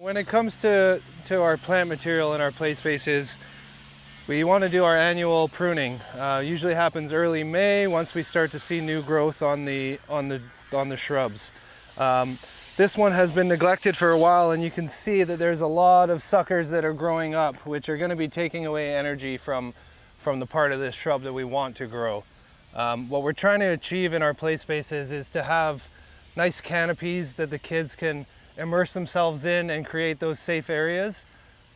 When it comes to our plant material in our play spaces, we want to do our annual pruning. Usually happens early May once we start to see new growth on the shrubs. This one has been neglected for a while, and you can see that there's a lot of suckers that are growing up, which are going to be taking away energy from the part of this shrub that we want to grow. What we're trying to achieve in our play spaces is to have nice canopies that the kids can immerse themselves in and create those safe areas.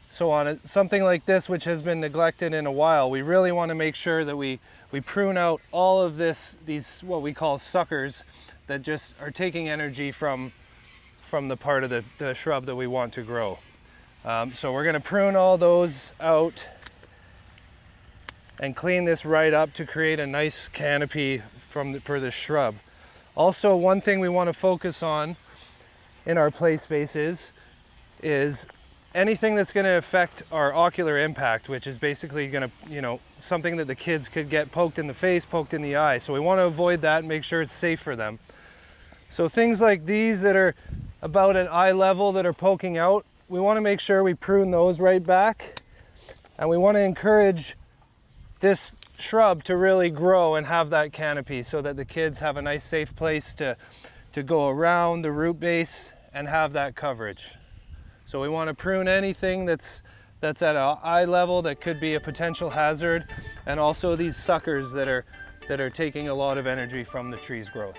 So on something like this, which has been neglected in a while, we really want to make sure that we prune out all of these what we call suckers that just are taking energy from the part of the shrub that we want to grow. So we're going to prune all those out and clean this right up to create a nice canopy for the shrub. Also, one thing we want to focus on in our play spaces is anything that's going to affect our ocular impact, which is basically going to, something that the kids could get poked in the face, poked in the eye. So we want to avoid that and make sure it's safe for them. So things like these that are about at eye level that are poking out, we want to make sure we prune those right back. And we want to encourage this shrub to really grow and have that canopy so that the kids have a nice safe place to go around the root base and have that coverage. So we want to prune anything that's at an eye level that could be a potential hazard, and also these suckers that are taking a lot of energy from the tree's growth.